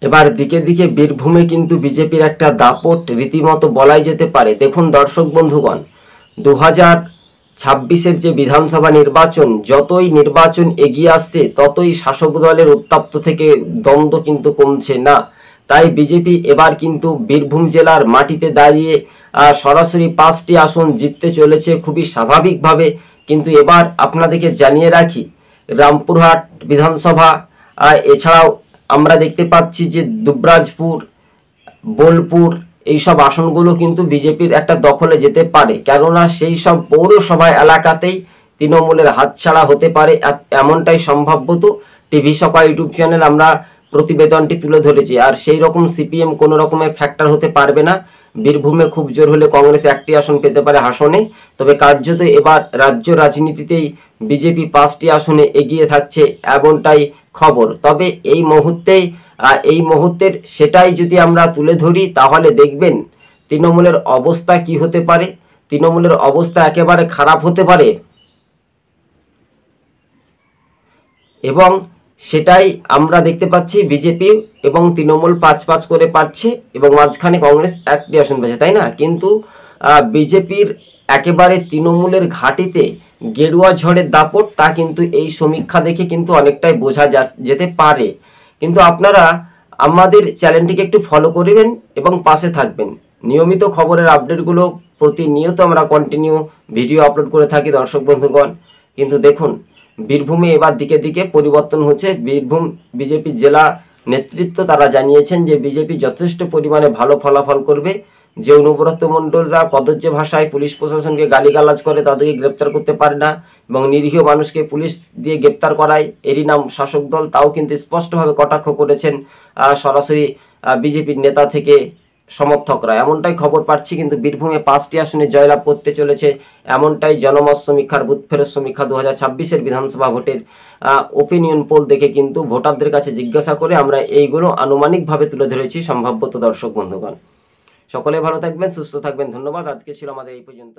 এবার দিকে দিকে বীরভূমে কিন্তু বিজেপির একটা দাপট রীতিমতো বলাই যেতে পারে। দেখুন দর্শক বন্ধুগণ, 2026-এর যে বিধানসভা নির্বাচন, যতই নির্বাচন এগিয়ে আসছে ততই শাসক দলের উত্তপ্ত থেকে দ্বন্দ্ব কিন্তু কমছে না। তাই বিজেপি এবার কিন্তু বীরভূম জেলার মাটিতে দাঁড়িয়ে সরাসরি 5টি আসন জিততে চলেছে খুবই স্বাভাবিকভাবে। কিন্তু এবার আপনাদেরকে জানিয়ে রাখি, রামপুরহাট বিধানসভা, এছাড়াও আমরা দেখতে পাচ্ছি যে দুবরাজপুর, বোলপুর, এইসব আসনগুলো কিন্তু বিজেপির একটা দখলে যেতে পারে, কেননা সেই সব পৌরসভা এলাকাতেই তৃণমূলের হাতছাড়া হতে পারে, এমনটাই সম্ভাব্যত টিভি সকাল ইউটিউব চ্যানেল আমরা প্রতিবেদনটি তুলে ধরেছি। আর সেই রকম সিপিএম কোনো রকমের ফ্যাক্টর হতে পারবে না। বীরভূমে খুব জোর হলে কংগ্রেস 1টি আসন পেতে পারে হাসনে। তবে কার্যত এবার রাজ্য রাজনীতিতেই বিজেপি 5টি আসনে এগিয়ে থাকছে, এমনটাই খবর। তবে এই মুহূর্তের সেটাই যদি আমরা তুলে ধরি তাহলে দেখবেন তৃণমূলের অবস্থা কি হতে পারে। তৃণমূলের অবস্থা একেবারে খারাপ হতে পারে, এবং সেটাই আমরা দেখতে পাচ্ছি বিজেপি এবং তৃণমূল 5-5 করে পাচ্ছে, এবং মাঝখানে কংগ্রেস 1টি আসন পেয়েছে, তাই না? কিন্তু বিজেপির একেবারে তৃণমূলের ঘাঁটিতে গেরুয়া ঝড়ের দাপট, তা কিন্তু এই সমীক্ষা দেখে কিন্তু অনেকটাই বোঝা যেতে পারে। কিন্তু আপনারা আমাদের চ্যানেলটিকে একটু ফলো করবেন এবং পাশে থাকবেন। নিয়মিত খবরের আপডেটগুলো প্রতিনিয়ত আমরা কন্টিনিউ ভিডিও আপলোড করে থাকি দর্শক বন্ধুগণ। কিন্তু দেখুন বীরভূমে এবার দিকে দিকে পরিবর্তন হচ্ছে। বীরভূম বিজেপি জেলা নেতৃত্ব তারা জানিয়েছেন যে বিজেপি যথেষ্ট পরিমাণে ভালো ফলাফল করবে। যে অনুব্রত মণ্ডলরা কদর্য ভাষায় পুলিশ প্রশাসনকে গালিগালাজ করে তাদেরকে গ্রেপ্তার করতে পারে না, এবং নিরীহ মানুষকে পুলিশ দিয়ে গ্রেপ্তার করায় এরই নাম শাসক দল, তাও কিন্তু স্পষ্টভাবে কটাক্ষ করেছেন সরাসরি বিজেপির নেতা থেকে সমর্থকরা, এমনটাই খবর পাচ্ছি। কিন্তু বীরভূমে 5টি আসনে জয়লাভ করতে চলেছে, এমনটাই জনমত সমীক্ষার বুথ ফেরত সমীক্ষা 2026-এর বিধানসভা ভোটের ওপিনিয়ন পোল দেখে কিন্তু ভোটারদের কাছে জিজ্ঞাসা করে আমরা এইগুলো আনুমানিকভাবে তুলে ধরেছি সম্ভাব্যত দর্শক বন্ধুগণ। সকলে ভালো থাকবেন, সুস্থ থাকবেন, ধন্যবাদ। আজকে ছিল আমাদের এই পর্যন্ত।